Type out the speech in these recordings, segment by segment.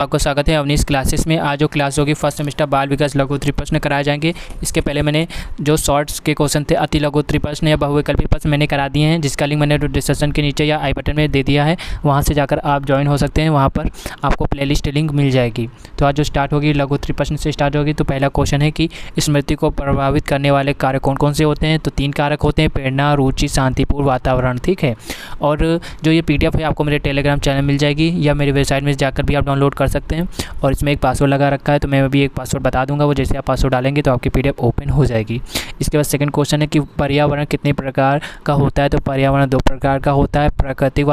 आपको स्वागत है अवनीश क्लासेस में। आज जो क्लास होगी फर्स्ट सेमेस्टर बाल विकास लघु उत्तरीय प्रश्न कराए जाएंगे। इसके पहले मैंने जो शॉर्ट्स के क्वेश्चन थे अति लघु उत्तरीय प्रश्न या बहुविकल्पी प्रश्न मैंने करा दिए हैं, जिसका लिंक मैंने डिस्क्रिप्शन के नीचे या आई बटन में दे दिया है। वहाँ से जाकर आप ज्वाइन हो सकते हैं, वहाँ पर आपको प्लेलिस्ट लिंक मिल जाएगी। तो आज जो स्टार्ट होगी लघु उत्तरीय प्रश्न से स्टार्ट होगी। तो पहला क्वेश्चन है कि स्मृति को प्रभावित करने वाले कारक कौन कौन से होते हैं। तो 3 कारक होते हैं, प्रेरणा, रुचि, शांतिपूर्ण वातावरण। ठीक है, और जो ये PDF है आपको मेरे टेलीग्राम चैनल मिल जाएगी या मेरी वेबसाइट में जाकर भी आप डाउनलोड कर सकते हैं। और इसमें एक पासवर्ड लगा रखा है, तो मैं भी एक पासवर्ड बता दूंगा, वो जैसे आप पासवर्ड डालेंगे तो आपकी PDF ओपन हो जाएगी। इसके बाद सेकंड क्वेश्चन है कि पर्यावरण कितने प्रकार का होता है। तो पर्यावरण 2 प्रकार का होता है, प्राकृतिक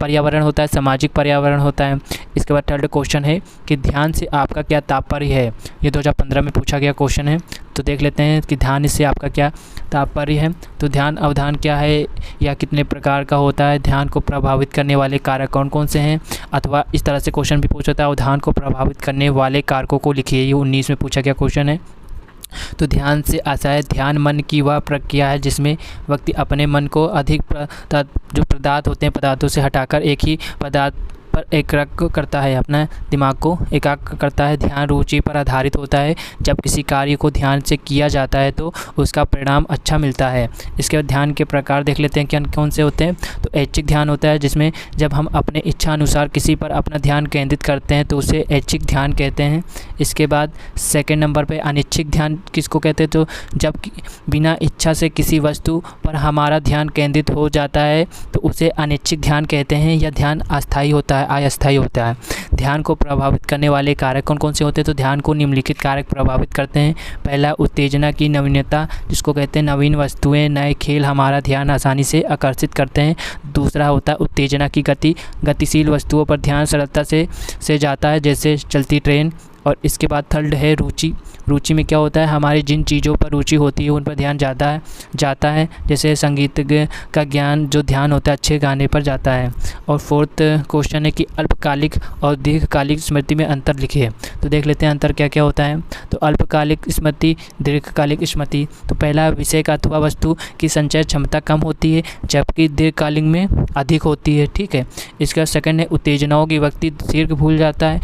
पर्यावरण होता है, सामाजिक पर्यावरण होता है। इसके बाद थर्ड क्वेश्चन है कि ध्यान से आपका क्या तात्पर्य है। ये 2015 में पूछा गया क्वेश्चन है। तो देख लेते हैं कि ध्यान से आपका क्या तात्पर्य है। तो ध्यान अवधान क्या है या कितने प्रकार का होता है, ध्यान को प्रभावित करने वाले कारक कौन कौन से हैं, अथवा इस तरह से क्वेश्चन भी पूछा था, अवधान को प्रभावित करने वाले कारकों को लिखिए। ये 19 में पूछा गया क्वेश्चन है। तो ध्यान से आशय ध्यान मन की वह प्रक्रिया है जिसमें व्यक्ति अपने मन को अधिक जो पदार्थ होते हैं पदार्थों से हटाकर एक ही पदार्थ पर एकाग्र करता है, अपना दिमाग को एकाग्र करता है। ध्यान रुचि पर आधारित होता है, जब किसी कार्य को ध्यान से किया जाता है तो उसका परिणाम अच्छा मिलता है। इसके बाद ध्यान के प्रकार देख लेते हैं कि कौन से होते हैं। तो ऐच्छिक ध्यान होता है, जिसमें जब हम अपने इच्छा अनुसार किसी पर अपना ध्यान केंद्रित करते हैं तो उसे ऐच्छिक ध्यान कहते हैं। इसके बाद सेकंड नंबर पे अनिच्छिक ध्यान किसको कहते हैं। तो जब बिना इच्छा से किसी वस्तु पर हमारा ध्यान केंद्रित हो जाता है तो उसे अनिच्छिक ध्यान कहते हैं। यह ध्यान अस्थायी होता है, अस्थायी होता है। ध्यान को प्रभावित करने वाले कारक कौन कौन से होते हैं। तो ध्यान को निम्नलिखित कारक प्रभावित करते हैं। पहला, उत्तेजना की नवीनता, जिसको कहते हैं नवीन वस्तुएं, नए खेल हमारा ध्यान आसानी से आकर्षित करते हैं। दूसरा होता है उत्तेजना की गति, गतिशील वस्तुओं पर ध्यान सरलता से जाता है, जैसे चलती ट्रेन। और इसके बाद थर्ड है रुचि। रुचि में क्या होता है, हमारी जिन चीज़ों पर रुचि होती है उन पर ध्यान जाता है, जैसे संगीत का ज्ञान जो ध्यान होता है अच्छे गाने पर जाता है। और फोर्थ क्वेश्चन है कि अल्पकालिक और दीर्घकालिक स्मृति में अंतर लिखिए। तो देख लेते हैं अंतर क्या क्या होता है। तो अल्पकालिक स्मृति, दीर्घकालिक स्मृति। तो पहला, विषय का अथवा वस्तु की संचय क्षमता कम होती है, जबकि दीर्घकालिक में अधिक होती है। ठीक है। इसका सेकंड है उत्तेजनाओं की व्यक्ति शीघ्र भूल जाता है,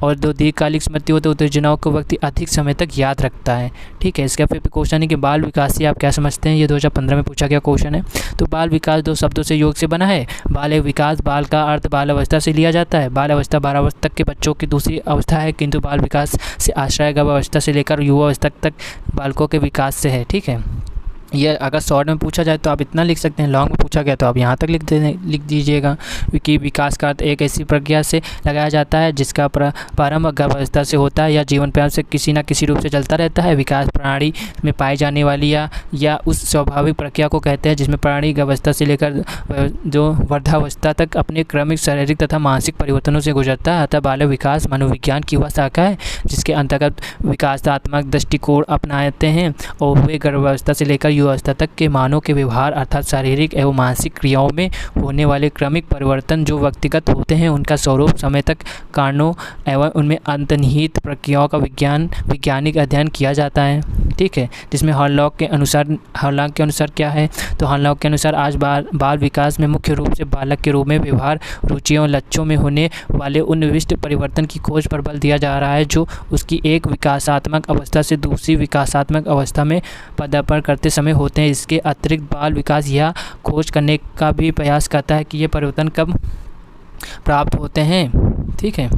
और जो दीर्घकालिक स्मृति होती है उत्तेजनाओं को व्यक्ति अधिक समय तक याद रखता है। ठीक है। इसका फिर क्वेश्चन है कि बाल विकास से आप क्या समझते हैं। ये 2015 में पूछा गया क्वेश्चन है। तो बाल विकास 2 शब्दों से योग से बना है। बाल एक विकास, बाल का अर्थ बाल अवस्था से लिया जाता है। बाल अवस्था 12 वर्ष तक के बच्चों की दूसरी अवस्था है, किंतु बाल विकास से आश्रय गर्भावस्था से लेकर युवा अवस्था तक बालकों के विकास से है। ठीक है। ये अगर शॉर्ट में पूछा जाए तो आप इतना लिख सकते हैं, लॉन्ग में पूछा गया तो आप यहाँ तक लिख दीजिएगा कि विकास का अर्थ एक ऐसी प्रक्रिया से लगाया जाता है जिसका प्रारंभ गर्भावस्था से होता है या जीवन पर्यंत से किसी न किसी रूप से चलता रहता है। विकास प्रणाली में पाई जाने वाली या उस स्वाभाविक प्रक्रिया को कहते हैं जिसमें प्राणी गर्भावस्था से लेकर जो वृद्धावस्था तक अपने क्रमिक शारीरिक तथा मानसिक परिवर्तनों से गुजरता है। अतः बाल विकास मनोविज्ञान की वह शाखा है जिसके अंतर्गत विकासात्मक दृष्टिकोण अपनाते हैं और वे गर्भावस्था से लेकर अवस्था तक के मानव के व्यवहार अर्थात शारीरिक एवं मानसिक क्रियाओं में होने वाले क्रमिक परिवर्तन जो व्यक्तिगत होते हैं उनका स्वरूप समय तक कारणों एवं उनमें अंतर्निहित प्रक्रियाओं का वैज्ञानिक अध्ययन किया जाता है। ठीक है। जिसमें हॉलॉक के अनुसार क्या है। तो हॉलॉक के अनुसार आज बाल विकास में मुख्य रूप से बालक के रूप में व्यवहार, रुचियों, लक्ष्यों में होने वाले उन विशिष्ट परिवर्तन की खोज पर बल दिया जा रहा है जो उसकी एक विकासात्मक अवस्था से दूसरी विकासात्मक अवस्था में पदार्पण करते समय होते हैं। इसके अतिरिक्त बाल विकास यह खोज करने का भी प्रयास करता है कि ये परिवर्तन कब प्राप्त होते हैं। ठीक है,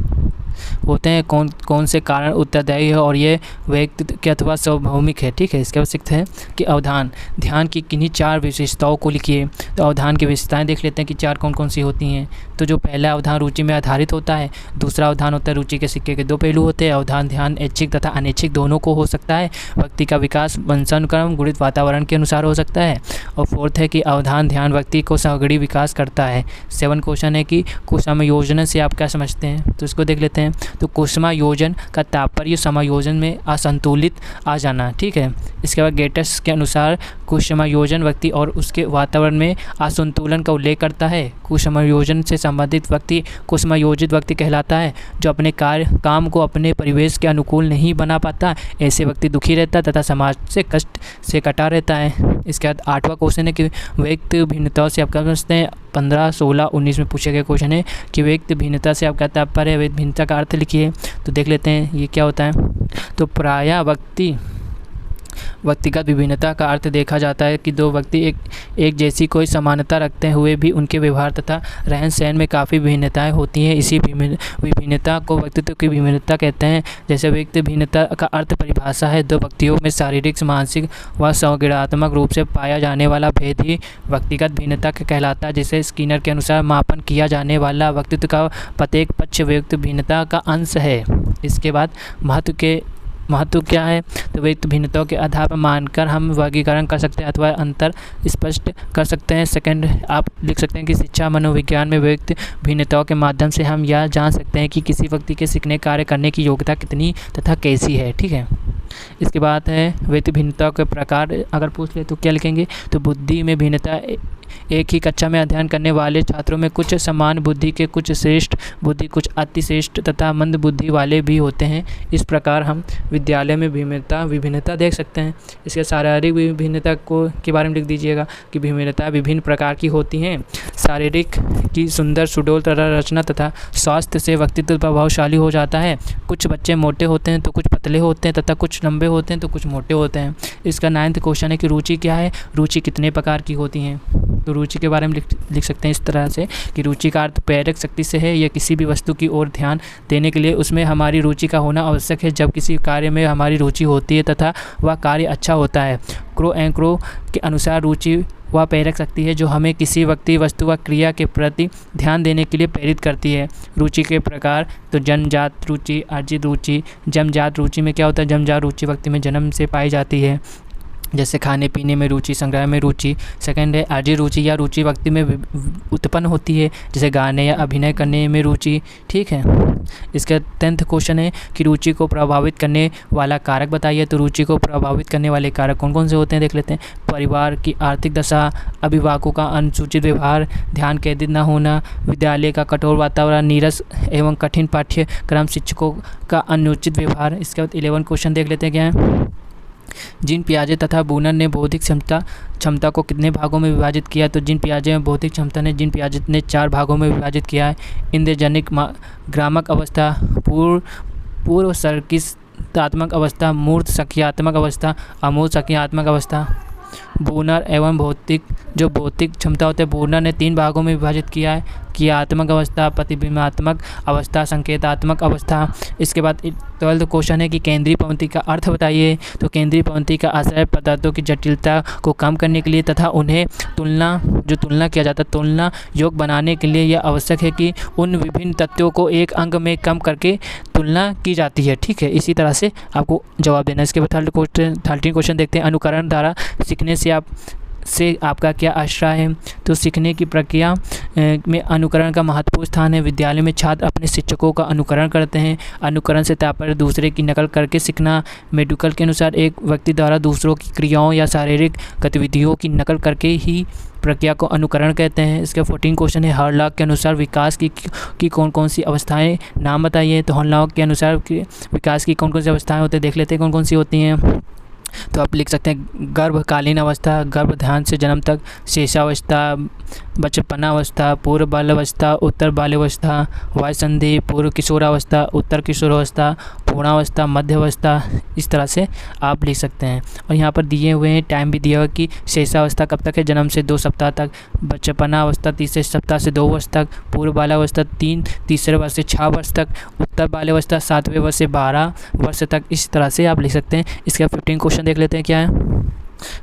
होते हैं कौन से कारण उत्तरदायी है और ये व्यक्ति के अथवा सार्वभौमिक है। ठीक है। इसके बाद सीखते हैं कि अवधान, ध्यान की किन्हीं 4 विशेषताओं को लिखिए। तो अवधान की विशेषताएं देख लेते हैं कि 4 कौन कौन सी होती हैं। तो जो पहला अवधान रुचि में आधारित होता है, दूसरा अवधान होता है रुचि के सिक्के के 2 पहलू होते हैं। अवधान ध्यान ऐच्छिक तथा अनैच्छिक दोनों को हो सकता है। व्यक्ति का विकास वंशानुक्रम गुणित वातावरण के अनुसार हो सकता है। और फोर्थ है कि अवधान ध्यान व्यक्ति को सागड़ी विकास करता है। 7 क्वेश्चन है कि कुसमायोजन से आप क्या समझते हैं। तो इसको देख लेते हैं। तो कुसमायोजन का तात्पर्य समायोजन में असंतुलित आ जाना। ठीक है। इसके बाद गेटस के अनुसार कुसमायोजन व्यक्ति और उसके वातावरण में असंतुलन का उल्लेख करता है। कुसमायोजन से संबंधित व्यक्ति कुसमायोजित व्यक्ति कहलाता है, जो अपने काम को अपने परिवेश के अनुकूल नहीं बना पाता। ऐसे व्यक्ति दुखी रहता तथा समाज से कष्ट से कटा रहता है। इसके बाद 8वां क्वेश्चन है कि व्यक्ति भिन्नताओं से आप क्या समझते हैं। 15, 16, 19 में पूछा गया क्वेश्चन है कि व्यक्ति भिन्नता से आपका तात्पर्य है। व्यक्ति भिन्नता का अर्थ लिखिए। तो देख लेते हैं ये क्या होता है। तो प्रायः व्यक्तिगत विभिन्नता का अर्थ देखा जाता है कि दो व्यक्ति एक जैसी कोई समानता रखते हुए भी उनके व्यवहार तथा रहन सहन में काफ़ी भिन्नताएं होती हैं। इसी विभिन्नता को व्यक्तित्व की विभिन्नता कहते हैं। जैसे व्यक्ति भिन्नता का अर्थ परिभाषा है, दो व्यक्तियों में शारीरिक, मानसिक व संज्ञानात्मक रूप से पाया जाने वाला भेद ही व्यक्तिगत भिन्नता कहलाता है। जिसे स्किनर के अनुसार मापन किया जाने वाला व्यक्तित्व का प्रत्येक पक्ष व्यक्ति भिन्नता का अंश है। इसके बाद महत्व क्या है। तो व्यक्ति भिन्नताओं के आधार पर मानकर हम वर्गीकरण कर सकते हैं अथवा अंतर स्पष्ट कर सकते हैं। सेकंड आप लिख सकते हैं कि शिक्षा मनोविज्ञान में व्यक्ति भिन्नताओं के माध्यम से हम यह जान सकते हैं कि किसी व्यक्ति के सीखने कार्य करने की योग्यता कितनी तथा कैसी है। ठीक है। इसके बाद है व्यक्ति भिन्नताओं के प्रकार। अगर पूछ ले तो क्या लिखेंगे। तो बुद्धि में भिन्नता, एक ही कक्षा में अध्ययन करने वाले छात्रों में कुछ समान बुद्धि के, कुछ श्रेष्ठ बुद्धि, कुछ अतिश्रेष्ठ तथा मंद बुद्धि वाले भी होते हैं। इस प्रकार हम विद्यालय में विभिन्नता देख सकते हैं। इसके शारीरिक विभिन्नता के बारे में लिख दीजिएगा कि विभिन्नता विभिन्न प्रकार की होती हैं। शारीरिक की सुंदर सुडौल तरह रचना तथा स्वास्थ्य से व्यक्तित्व प्रभावशाली हो जाता है। कुछ बच्चे मोटे होते हैं तो कुछ पतले होते हैं तथा कुछ लंबे होते हैं तो कुछ मोटे होते हैं। इसका 9वां क्वेश्चन है कि रुचि क्या है। रुचि कितने प्रकार की होती हैं। तो रुचि के बारे में लिख सकते हैं इस तरह से कि रुचि का अर्थ प्रेरक शक्ति से है। यह किसी भी वस्तु की ओर ध्यान देने के लिए उसमें हमारी रुचि का होना आवश्यक है। जब किसी कार्य में हमारी रुचि होती है तथा वह कार्य अच्छा होता है। क्रो के अनुसार रुचि वह प्रेरक शक्ति है जो हमें किसी व्यक्ति, वस्तु व क्रिया के प्रति ध्यान देने के लिए प्रेरित करती है। रुचि के प्रकार तो जन्मजात रुचि, अर्जित रुचि। जन्मजात रुचि में क्या होता है। जन्मजात रुचि व्यक्ति में जन्म से पाई जाती है, जैसे खाने पीने में रुचि, संग्रह में रुचि। सेकंड है अर्जित रुचि, या रुचि व्यक्ति में उत्पन्न होती है, जैसे गाने या अभिनय करने में रुचि। ठीक है। इसका 10वां क्वेश्चन है कि रुचि को प्रभावित करने वाला कारक बताइए। तो रुचि को प्रभावित करने वाले कारक कौन कौन से होते हैं देख लेते हैं। परिवार की आर्थिक दशा, अभिभावकों का अनुचित व्यवहार, ध्यान केंद्रित न होना, विद्यालय का कठोर वातावरण, नीरस एवं कठिन पाठ्यक्रम, शिक्षकों का अनुचित व्यवहार। इसके बाद 11वां क्वेश्चन देख लेते हैं क्या है। जीन पियाजे तथा बूनर ने बौद्धिक क्षमता को कितने भागों में विभाजित किया। तो जीन पियाजे में बौद्धिक क्षमता ने जीन पियाजे ने 4 भागों में विभाजित किया है। इंद्रजनिक ग्रामक अवस्था, पूर्व संकीर्णात्मक अवस्था, मूर्त संज्ञात्मक अवस्था, अमूर्त संज्ञात्मक अवस्था। बूनर एवं भौतिक क्षमता होते हैं। बूनर ने 3 भागों में विभाजित किया है। क्रियात्मक अवस्था, प्रतिबिंबात्मक अवस्था, संकेतात्मक अवस्था। इसके बाद 12वां क्वेश्चन है कि केंद्रीय पंक्ति का अर्थ बताइए। तो केंद्रीय पंक्ति का आशय पदार्थों की जटिलता को कम करने के लिए तथा उन्हें तुलना किया जाता है, तुलना योग बनाने के लिए यह आवश्यक है कि उन विभिन्न तत्वों को एक अंग में कम करके तुलना की जाती है। ठीक है। इसी तरह से आपको जवाब देना है। इसके बाद 13वां क्वेश्चन देखते हैं। अनुकरण द्वारा सीखने से आपका क्या आश्रय है। तो सीखने की प्रक्रिया में अनुकरण का महत्वपूर्ण स्थान है। विद्यालय में छात्र अपने शिक्षकों का अनुकरण करते हैं। अनुकरण से तात्पर्य दूसरे की नकल करके सीखना। मेडुकल के अनुसार एक व्यक्ति द्वारा दूसरों की क्रियाओं या शारीरिक गतिविधियों की नकल करके ही प्रक्रिया को अनुकरण कहते हैं। इसका 14वां क्वेश्चन है। हॉलॉक के अनुसार विकास की कौन कौन सी अवस्थाएं नाम बताइए। तो हॉलॉक के अनुसार विकास की कौन कौन सी अवस्थाएं होती हैं देख लेते हैं कौन कौन सी होती हैं। तो आप लिख सकते हैं गर्भकालीन अवस्था, गर्भधारण से जन्म तक, शेषावस्था, बचपनावस्था, पूर्व बाल्यावस्था, उत्तर बाल्यावस्था, वयसंधि, पूर्व किशोरावस्था, उत्तर किशोरावस्था, पूर्णावस्था, मध्यावस्था। इस तरह से आप लिख सकते हैं। और यहाँ पर दिए हुए हैं टाइम भी दिया हुआ कि शेषावस्था कब तक है। जन्म से 2 सप्ताह तक, बचपनावस्था तीसरे सप्ताह से 2 वर्ष तक, पूर्व बाल्यावस्था तीसरे वर्ष से 6 वर्ष तक, उत्तर बाल्यावस्था 7वें वर्ष से 12 वर्ष तक। इस तरह से आप लिख सकते हैं। इसका 15वां क्वेश्चन देख लेते हैं क्या है।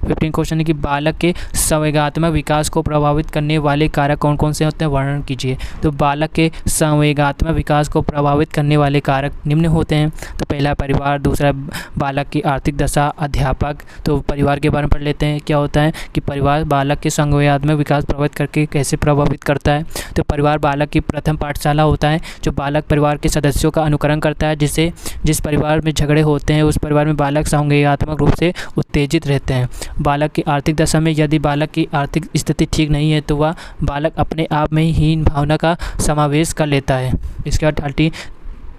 15 क्वेश्चन है कि बालक के संवेगात्मक विकास को प्रभावित करने वाले कारक कौन कौन से होते हैं वर्णन कीजिए। तो बालक के संवेगात्मक विकास को प्रभावित करने वाले कारक निम्न होते हैं। तो पहला परिवार, दूसरा बालक की आर्थिक दशा, अध्यापक। तो परिवार के बारे में पढ़ लेते हैं क्या होता है कि परिवार बालक के संवेगात्मक विकास प्रभावित करके कैसे प्रभावित करता है। तो परिवार बालक की प्रथम पाठशाला होता है जो बालक परिवार के सदस्यों का अनुकरण करता है, जिसे जिस परिवार में झगड़े होते हैं उस परिवार में बालक सांवेगात्मक रूप से उत्तेजित रहते हैं। बालक की आर्थिक दशा में यदि बालक की आर्थिक स्थिति ठीक नहीं है तो वह बालक अपने आप में ही हीन भावना का समावेश कर लेता है। इसके बाद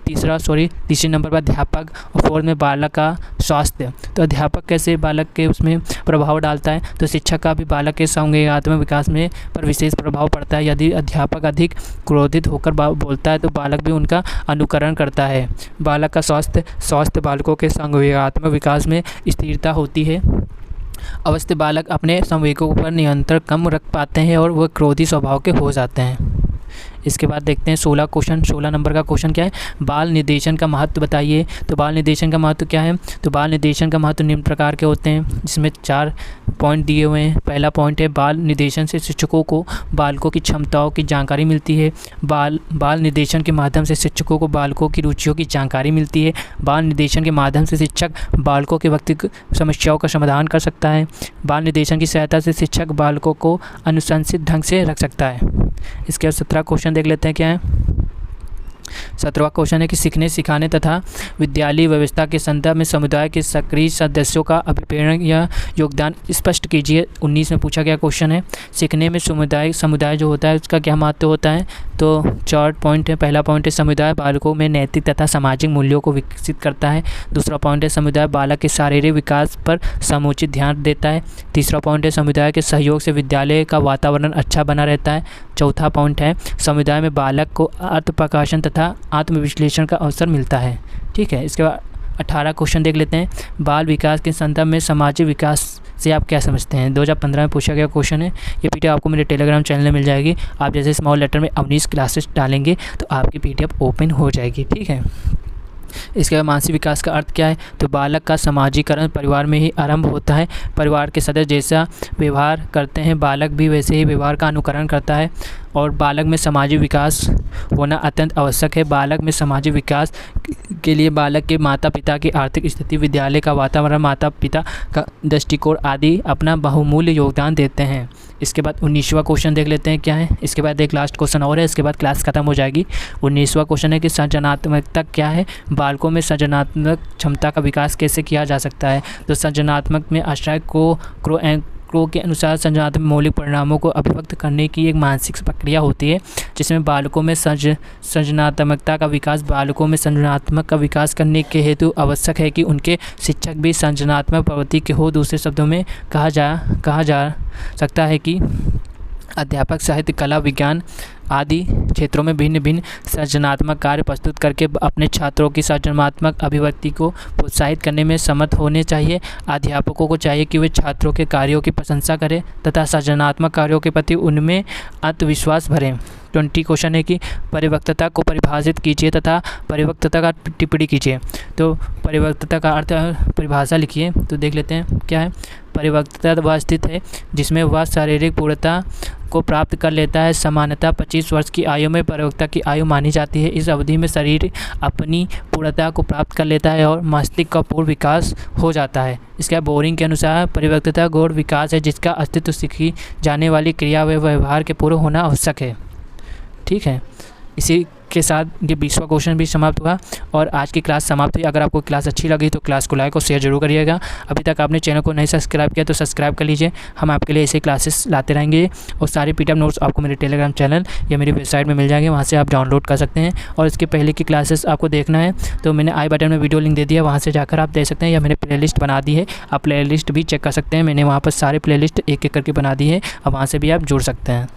तीसरे नंबर पर अध्यापक और फोर्थ में बालक का स्वास्थ्य। तो अध्यापक कैसे बालक के उसमें प्रभाव डालता है, तो शिक्षक का भी बालक के सांवेगात्मक विकास में पर विशेष प्रभाव पड़ता है। यदि अध्यापक अधिक क्रोधित होकर बोलता है तो बालक भी उनका अनुकरण करता है। बालक का स्वास्थ्य बालकों के सांवेगात्मक विकास में स्थिरता होती है। अवस्था बालक अपने संवेगों पर नियंत्रण कम रख पाते हैं और वह क्रोधी स्वभाव के हो जाते हैं। इसके बाद देखते हैं 16 नंबर का क्वेश्चन क्या है, बाल निर्देशन का महत्व बताइए। तो बाल निर्देशन का महत्व क्या है, तो बाल निर्देशन का महत्व निम्न प्रकार के होते हैं, जिसमें 4 पॉइंट दिए हुए हैं। पहला पॉइंट है बाल निर्देशन से शिक्षकों को बालकों की क्षमताओं की जानकारी मिलती है। बाल निर्देशन के माध्यम से शिक्षकों को बालकों की रुचियों की जानकारी मिलती है। बाल निर्देशन के माध्यम से शिक्षक बालकों के व्यक्तिगत समस्याओं का समाधान कर सकता है। बाल निर्देशन की सहायता से शिक्षक बालकों को अनुशासित ढंग से रख सकता है। इसके बाद 17 क्वेश्चन देख लेते हैं क्या है। 17वां क्वेश्चन है कि सीखने सिखाने तथा विद्यालय व्यवस्था के संदर्भ में समुदाय के सक्रिय सदस्यों का अभिप्रेरण या योगदान स्पष्ट कीजिए। 19 में पूछा गया क्वेश्चन है, सीखने में समुदाय जो होता है उसका क्या महत्व होता है। तो 4 पॉइंट है। पहला पॉइंट है समुदाय बालकों में नैतिक तथा सामाजिक मूल्यों को विकसित करता है। दूसरा पॉइंट है समुदाय बालक के शारीरिक विकास पर समुचित ध्यान देता है। तीसरा पॉइंट है समुदाय के सहयोग से विद्यालय का वातावरण अच्छा बना रहता है। चौथा पॉइंट है समुदाय में बालक को आत्मप्रकाशन तथा आत्मविश्लेषण का अवसर मिलता है। ठीक है। इसके बाद 18 क्वेश्चन देख लेते हैं, बाल विकास के संदर्भ में सामाजिक विकास से आप क्या समझते हैं। 2015 में पूछा गया क्वेश्चन है। ये पीडीएफ आपको मेरे टेलीग्राम चैनल में मिल जाएगी। आप जैसे स्मॉल लेटर में अवनीश क्लासेस डालेंगे तो आपकी पीडीएफ ओपन हो जाएगी। ठीक है। इसके बाद मानसिक विकास का अर्थ क्या है, तो बालक का समाजीकरण परिवार में ही आरंभ होता है। परिवार के सदस्य जैसा व्यवहार करते हैं बालक भी वैसे ही व्यवहार का अनुकरण करता है। और बालक में सामाजिक विकास होना अत्यंत आवश्यक है। बालक में सामाजिक विकास के लिए बालक के माता पिता की आर्थिक स्थिति, विद्यालय का वातावरण, माता पिता का दृष्टिकोण आदि अपना बहुमूल्य योगदान देते हैं। इसके बाद 19वां क्वेश्चन देख लेते हैं क्या है। इसके बाद एक लास्ट क्वेश्चन और है, इसके बाद क्लास खत्म हो जाएगी। 19वां क्वेश्चन है कि सृजनात्मकता क्या है, बालकों में सृजनात्मक क्षमता का विकास कैसे किया जा सकता है। तो सृजनात्मक में आश्रय क्रो के अनुसार सृजनात्मक मौलिक परिणामों को अभिव्यक्त करने की एक मानसिक प्रक्रिया होती है, जिसमें बालकों में सृजनात्मकता का विकास बालकों में सृजनात्मक का विकास करने के हेतु आवश्यक है कि उनके शिक्षक भी सृजनात्मक प्रवृत्ति के हो। दूसरे शब्दों में कहा जा सकता है कि अध्यापक साहित्य, कला, विज्ञान आदि क्षेत्रों में भिन्न भिन्न सृजनात्मक कार्य प्रस्तुत करके अपने छात्रों की सृजनात्मक अभिव्यक्ति को प्रोत्साहित करने में समर्थ होने चाहिए। अध्यापकों को चाहिए कि वे छात्रों के कार्यों की प्रशंसा करें तथा सृजनात्मक कार्यों के प्रति उनमें आत्मविश्वास भरें। 20 क्वेश्चन है कि परिपक्वता को परिभाषित कीजिए तथा परिपक्वता का टिप्पणी कीजिए। तो परिपक्वता का अर्थ परिभाषा लिखिए। तो देख लेते हैं क्या है। परिपक्वता वह स्थिति है जिसमें वह शारीरिक पूर्णता को प्राप्त कर लेता है। सामान्यतः 25 वर्ष की आयु में परिपक्वता की आयु मानी जाती है। इस अवधि में शरीर अपनी पूर्णता को प्राप्त कर लेता है और मस्तिष्क का पूर्ण विकास हो जाता है। इसके बोरिंग के अनुसार परिपक्वता गौण विकास है जिसका अस्तित्व सीखी जाने वाली क्रिया व व्यवहार के पूर्ण होना आवश्यक है। ठीक है। इसी के साथ ये 20वां क्वेश्चन भी समाप्त हुआ और आज की क्लास समाप्त हुई। अगर आपको क्लास अच्छी लगी तो क्लास को लाइक और शेयर जरूर करिएगा। अभी तक आपने चैनल को नहीं सब्सक्राइब किया तो सब्सक्राइब कर लीजिए। हम आपके लिए ऐसे क्लासेस लाते रहेंगे और सारे पीडीएफ नोट्स आपको मेरे टेलीग्राम चैनल या मेरी वेबसाइट में मिल जाएंगे, वहाँ से आप डाउनलोड कर सकते हैं। और इसके पहले की क्लासेस आपको देखना है तो मैंने आई बटन में वीडियो लिंक दे दिया, वहाँ से जाकर आप देख सकते हैं, या मैंने प्ले लिस्ट बना दी है, आप प्ले लिस्ट भी चेक कर सकते हैं। मैंने वहाँ पर सारे प्ले लिस्ट एक एक करके बना दी है, अब वहाँ से भी आप जुड़ सकते हैं।